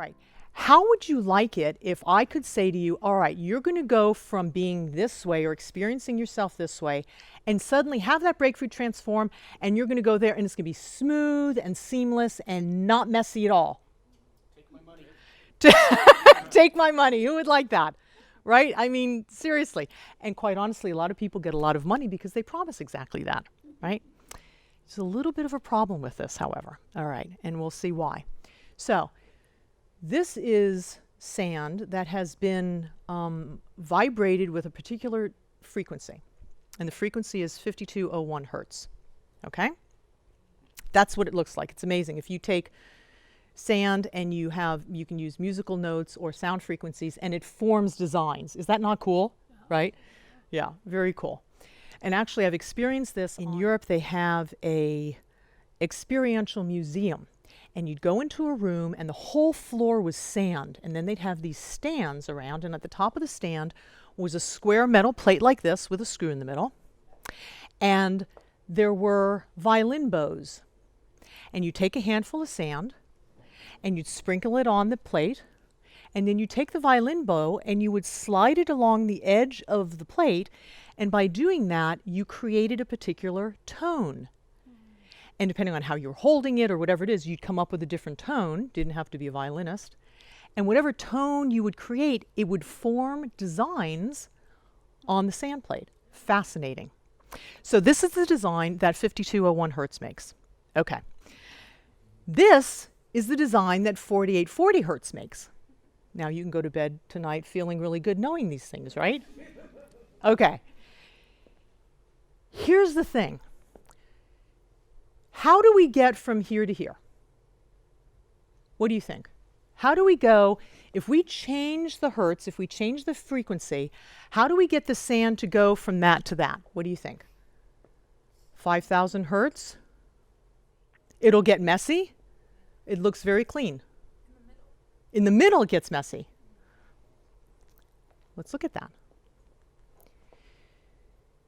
right. How would you like it if I could say to you, all right, you're going to go from being this way or experiencing yourself this way and suddenly have that breakthrough transform, and you're going to go there and it's going to be smooth and seamless and not messy at all? Take my money. Take my money. Who would like that? Right? I mean, seriously. And quite honestly, a lot of people get a lot of money because they promise exactly that, right? There's a little bit of a problem with this, however. All right, and we'll see why. So, this is sand that has been vibrated with a particular frequency, and the frequency is 5201 hertz. Okay? That's what it looks like. It's amazing. If you take sand and you can use musical notes or sound frequencies, and it forms designs. Is that not cool? Right? Yeah, very cool. And actually, I've experienced this in Europe. They have a experiential museum. And you'd go into a room and the whole floor was sand, and then they'd have these stands around, and at the top of the stand was a square metal plate like this with a screw in the middle, and there were violin bows. And you take a handful of sand and you'd sprinkle it on the plate, and then you take the violin bow and you would slide it along the edge of the plate, and by doing that you created a particular tone. And depending on how you're holding it or whatever it is, you'd come up with a different tone. Didn't have to be a violinist. And whatever tone you would create, it would form designs on the sand plate. Fascinating. So this is the design that 5201 hertz makes. Okay. This is the design that 4840 hertz makes. Now you can go to bed tonight feeling really good knowing these things, right? Okay. Here's the thing. How do we get from here to here? What do you think? How do we go, if we change the hertz, if we change the frequency, how do we get the sand to go from that to that? What do you think? 5,000 hertz? It'll get messy? It looks very clean. In the middle it gets messy. Let's look at that.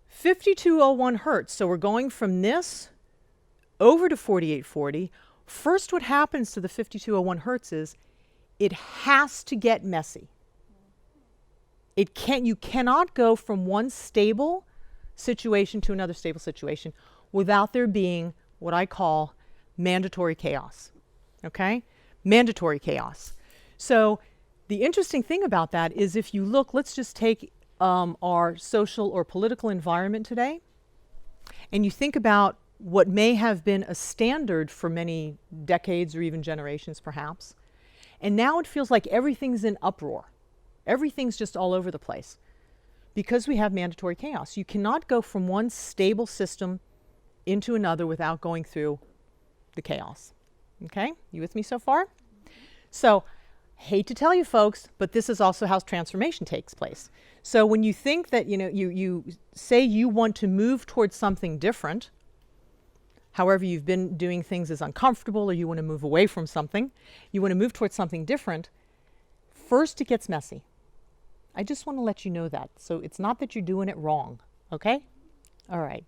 5201 hertz, so we're going from this over to 4840. First, what happens to the 5201 hertz is it has to get messy. You cannot go from one stable situation to another stable situation without there being what I call mandatory chaos. Okay? Mandatory chaos. So the interesting thing about that is if you look, let's just take our social or political environment today, and you think about what may have been a standard for many decades or even generations perhaps, and now it feels like everything's in uproar. Everything's just all over the place because we have mandatory chaos. You cannot go from one stable system into another without going through the chaos. Okay? You with me so far? So, hate to tell you folks, but this is also how transformation takes place. So when you think that, you say you want to move towards something different, however you've been doing things is uncomfortable, or you want to move away from something, you want to move towards something different, first it gets messy. I just want to let you know that. So it's not that you're doing it wrong, okay? All right.